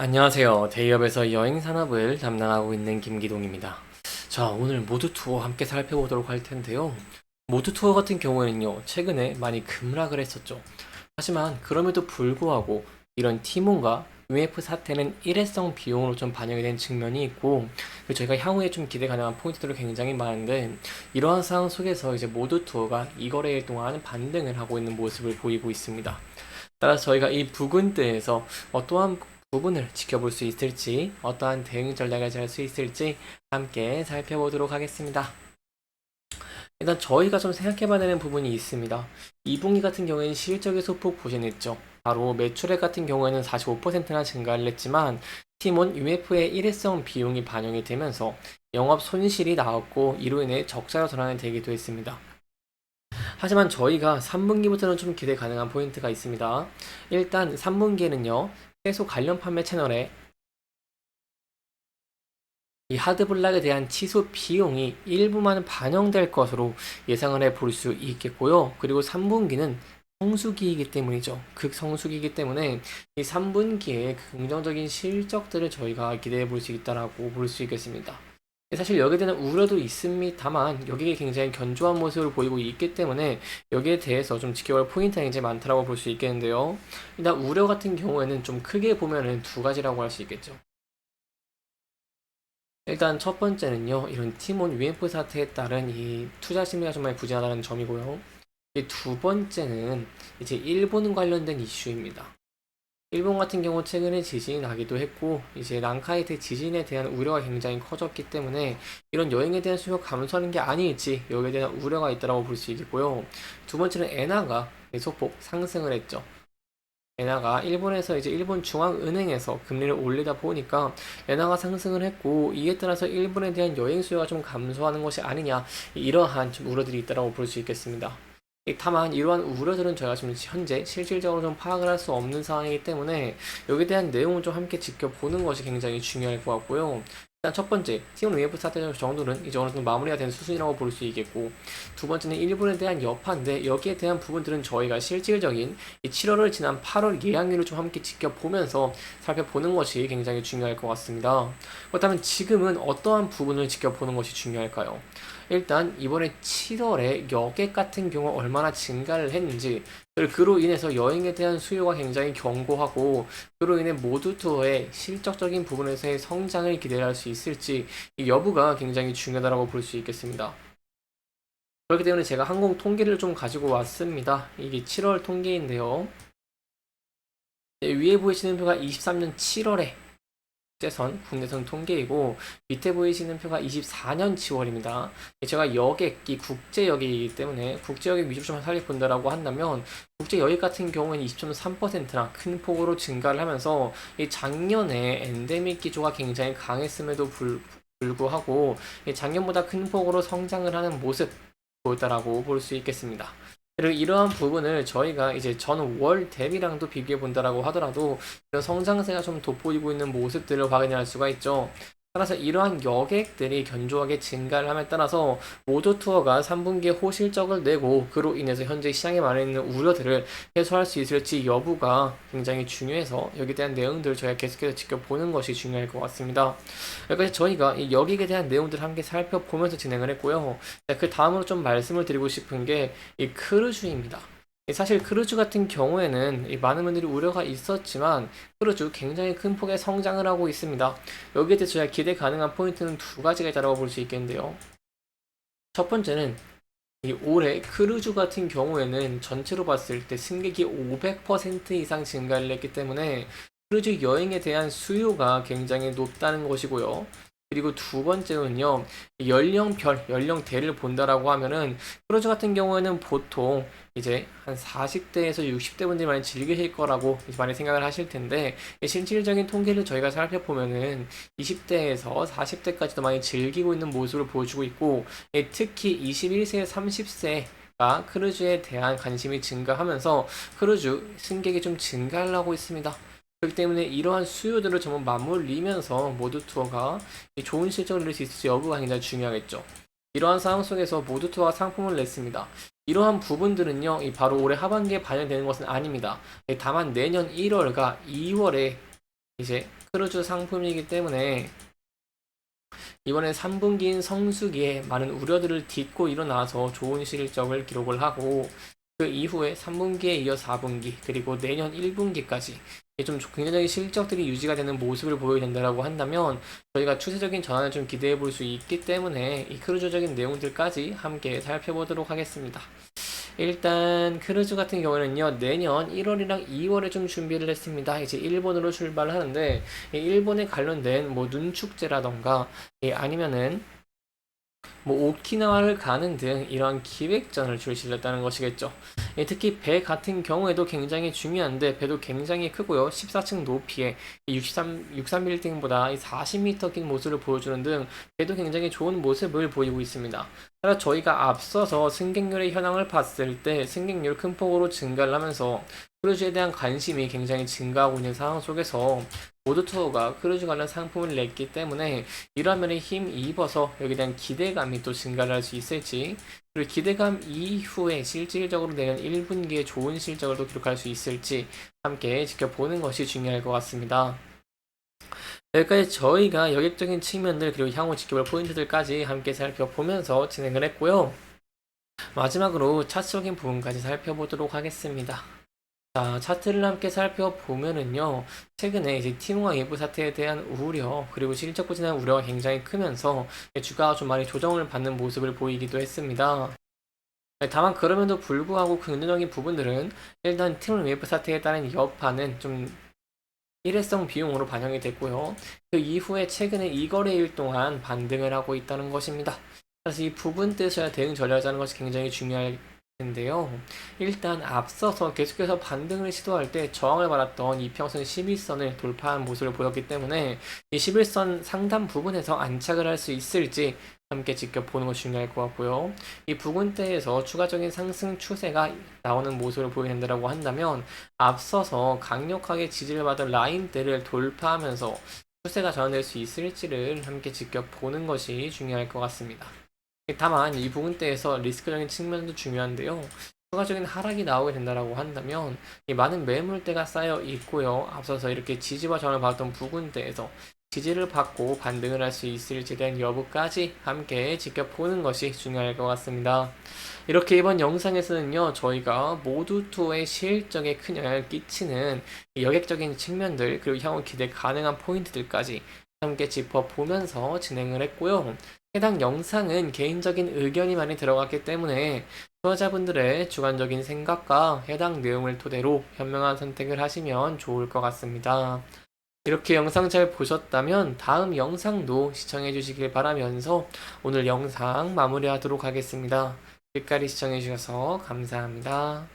안녕하세요. 대기업에서 여행 산업을 담당하고 있는 김기동입니다. 자, 오늘 모두 투어 함께 살펴보도록 할 텐데요. 모두 투어 같은 경우에는요, 최근에 많이 급락을 했었죠. 하지만 그럼에도 불구하고 이런 티몬과 UF 사태는 일회성 비용으로 좀 반영이 된 측면이 있고, 그리고 저희가 향후에 좀 기대 가능한 포인트들이 굉장히 많은데, 이러한 상황 속에서 이제 모두 투어가 이 거래일 동안 반등을 하고 있는 모습을 보이고 있습니다. 따라서 저희가 이 부근대에서 어떠한 부분을 지켜볼 수 있을지, 어떠한 대응 전략을 잘 수 있을지 함께 살펴보도록 하겠습니다. 일단 저희가 좀 생각해봐야 되는 부분이 있습니다. 2분기 같은 경우에는 실적의 소폭 부진했죠. 바로 매출액 같은 경우에는 45%나 증가를 했지만 팀원 UF의 일회성 비용이 반영이 되면서 영업 손실이 나왔고 이로 인해 적자로 전환이 되기도 했습니다. 하지만 저희가 3분기부터는 좀 기대 가능한 포인트가 있습니다. 일단 3분기에는요, 최소 관련 판매 채널에 이 하드블락에 대한 취소 비용이 일부만 반영될 것으로 예상을 해 볼 수 있겠고요. 그리고 3분기는 성수기이기 때문이죠. 극성수기이기 때문에 이 3분기에 긍정적인 실적들을 저희가 기대해 볼 수 있다라고 볼 수 있겠습니다. 사실 여기에 대한 우려도 있습니다만 여기에 굉장히 견조한 모습을 보이고 있기 때문에 여기에 대해서 좀 지켜볼 포인트가 굉장히 많다라고 볼 수 있겠는데요. 일단 우려 같은 경우에는 좀 크게 보면은 두 가지라고 할 수 있겠죠. 일단 첫 번째는요, 이런 티몬 UF 사태에 따른 이 투자 심리가 정말 부진하다는 점이고요. 이 두 번째는 이제 일본 관련된 이슈입니다. 일본 같은 경우 최근에 지진이 나기도 했고 이제 난카이트 지진에 대한 우려가 굉장히 커졌기 때문에 이런 여행에 대한 수요가 감소하는 게 아닐지 여기에 대한 우려가 있다고 볼 수 있겠고요. 두 번째는 엔화가 소폭 상승을 했죠. 엔화가 일본에서 이제 일본 중앙은행에서 금리를 올리다 보니까 엔화가 상승을 했고 이에 따라서 일본에 대한 여행 수요가 좀 감소하는 것이 아니냐 이러한 좀 우려들이 있다고 볼 수 있겠습니다. 다만 이러한 우려들은 저희가 지금 현재 실질적으로 좀 파악을 할 수 없는 상황이기 때문에 여기에 대한 내용을 좀 함께 지켜보는 것이 굉장히 중요할 것 같고요. 일단 첫 번째, T1 UF 사태 정도는 이제 어느 정도 마무리가 된 수준이라고 볼 수 있겠고, 두 번째는 일본에 대한 여파인데 여기에 대한 부분들은 저희가 실질적인 7월을 지난 8월 예약률을 좀 함께 지켜보면서 살펴보는 것이 굉장히 중요할 것 같습니다. 그렇다면 지금은 어떠한 부분을 지켜보는 것이 중요할까요? 일단 이번에 7월에 여객 같은 경우 얼마나 증가를 했는지, 그로 인해서 여행에 대한 수요가 굉장히 견고하고 그로 인해 모두 투어의 실적적인 부분에서의 성장을 기대할 수 있을지 이 여부가 굉장히 중요하다고 볼 수 있겠습니다. 그렇기 때문에 제가 항공 통계를 좀 가지고 왔습니다. 이게 7월 통계인데요. 위에 보이시는 표가 23년 7월에 국제선, 국내선 통계이고 밑에 보이시는 표가 24년 10월입니다. 제가 여객이 국제여객이기 때문에 국제여객 위주로 좀 살펴본다라고 한다면 국제여객 같은 경우에는 20.3%나 큰 폭으로 증가를 하면서 이 작년에 엔데믹 기조가 굉장히 강했음에도 불구하고 작년보다 큰 폭으로 성장을 하는 모습 보였다라고 볼 수 있겠습니다. 그리고 이러한 부분을 저희가 이제 전 월 대비랑도 비교해 본다라고 하더라도 이런 성장세가 좀 돋보이고 있는 모습들을 확인할 수가 있죠. 따라서 이러한 여객들이 견조하게 증가를 함에 따라서 모두 투어가 3분기에 호실적을 내고 그로 인해서 현재 시장에 많이 있는 우려들을 해소할 수 있을지 여부가 굉장히 중요해서 여기에 대한 내용들을 저희가 계속해서 지켜보는 것이 중요할 것 같습니다. 여기까지 저희가 이 여객에 대한 내용들을 함께 살펴보면서 진행을 했고요. 그 다음으로 좀 말씀을 드리고 싶은 게 이 크루즈입니다. 사실 크루즈 같은 경우에는 많은 분들이 우려가 있었지만 크루즈 굉장히 큰 폭의 성장을 하고 있습니다. 여기에 대해서 저희가 기대 가능한 포인트는 두 가지가 있다고 볼 수 있겠는데요. 첫 번째는 이 올해 크루즈 같은 경우에는 전체로 봤을 때 승객이 500% 이상 증가를 했기 때문에 크루즈 여행에 대한 수요가 굉장히 높다는 것이고요. 그리고 두 번째는요, 연령별, 연령대를 본다라고 하면은, 크루즈 같은 경우에는 보통 이제 한 40대에서 60대 분들이 많이 즐기실 거라고 많이 생각을 하실 텐데, 실질적인 통계를 저희가 살펴보면은 20대에서 40대까지도 많이 즐기고 있는 모습을 보여주고 있고, 특히 21세, 30세가 크루즈에 대한 관심이 증가하면서 크루즈 승객이 좀 증가를 하고 있습니다. 그렇기 때문에 이러한 수요들을 전부 맞물리면서 모두 투어가 좋은 실적을 낼 수 있을지 여부가 굉장히 중요하겠죠. 이러한 상황 속에서 모두 투어가 상품을 냈습니다. 이러한 부분들은요, 바로 올해 하반기에 반영되는 것은 아닙니다. 다만 내년 1월과 2월에 이제 크루즈 상품이기 때문에 이번에 3분기인 성수기에 많은 우려들을 딛고 일어나서 좋은 실적을 기록을 하고 그 이후에 3분기에 이어 4분기 그리고 내년 1분기까지 좀 굉장히 실적들이 유지가 되는 모습을 보여야 된다고 한다면 저희가 추세적인 전환을 좀 기대해 볼 수 있기 때문에 이 크루즈적인 내용들까지 함께 살펴보도록 하겠습니다. 일단 크루즈 같은 경우는요 내년 1월이랑 2월에 좀 준비를 했습니다. 이제 일본으로 출발을 하는데 일본에 관련된 뭐 눈축제라던가 아니면은 뭐 오키나와를 가는 등 이런 기획전을 출시를 했다는 것이겠죠. 특히 배 같은 경우에도 굉장히 중요한데 배도 굉장히 크고요. 14층 높이에 63빌딩보다 40m 긴 모습을 보여주는 등 배도 굉장히 좋은 모습을 보이고 있습니다. 따라 저희가 앞서서 승객률의 현황을 봤을 때 승객률 큰 폭으로 증가를 하면서 크루즈에 대한 관심이 굉장히 증가하고 있는 상황 속에서 모두투어가 크루즈 관련 상품을 냈기 때문에 이러한 면에 힘입어서 여기에 대한 기대감이 또 증가를 할 수 있을지 그리고 기대감 이후에 실질적으로 내년 1분기에 좋은 실적을 또 기록할 수 있을지 함께 지켜보는 것이 중요할 것 같습니다. 여기까지 저희가 여객적인 측면들 그리고 향후 지켜볼 포인트들까지 함께 살펴보면서 진행을 했고요. 마지막으로 차트적인 부분까지 살펴보도록 하겠습니다. 자, 차트를 함께 살펴보면은요, 최근에 이제 티모아 외부 사태에 대한 우려, 그리고 실적 부진에 대한 우려가 굉장히 크면서 주가가 좀 많이 조정을 받는 모습을 보이기도 했습니다. 다만 그럼에도 불구하고 긍정적인 부분들은 일단 티모아 외부 사태에 따른 여파는 좀 일회성 비용으로 반영이 됐고요. 그 이후에 최근에 이거래일 동안 반등을 하고 있다는 것입니다. 그래서 이 부분 때서야 대응 전략하는 것이 굉장히 중요할 텐데요. 일단 앞서서 계속해서 반등을 시도할 때 저항을 받았던 이평선 11선을 돌파한 모습을 보였기 때문에 이 11선 상단 부분에서 안착을 할 수 있을지 함께 지켜보는 것이 중요할 것 같고요. 이 부근대에서 추가적인 상승 추세가 나오는 모습을 보여낸다고 한다면 앞서서 강력하게 지지를 받은 라인대를 돌파하면서 추세가 전환될 수 있을지를 함께 지켜보는 것이 중요할 것 같습니다. 다만 이 부분대에서 리스크적인 측면도 중요한데요. 추가적인 하락이 나오게 된다고 한다면 이 많은 매물대가 쌓여 있고요. 앞서서 이렇게 지지와 저항을 받았던 부분대에서 지지를 받고 반등을 할 수 있을지에 대한 여부까지 함께 지켜보는 것이 중요할 것 같습니다. 이렇게 이번 영상에서는요, 저희가 모두2의 실적에 큰 영향을 끼치는 여객적인 측면들, 그리고 향후 기대 가능한 포인트들까지 함께 짚어보면서 진행을 했고요. 해당 영상은 개인적인 의견이 많이 들어갔기 때문에 투자자분들의 주관적인 생각과 해당 내용을 토대로 현명한 선택을 하시면 좋을 것 같습니다. 이렇게 영상 잘 보셨다면 다음 영상도 시청해 주시길 바라면서 오늘 영상 마무리하도록 하겠습니다. 끝까지 시청해 주셔서 감사합니다.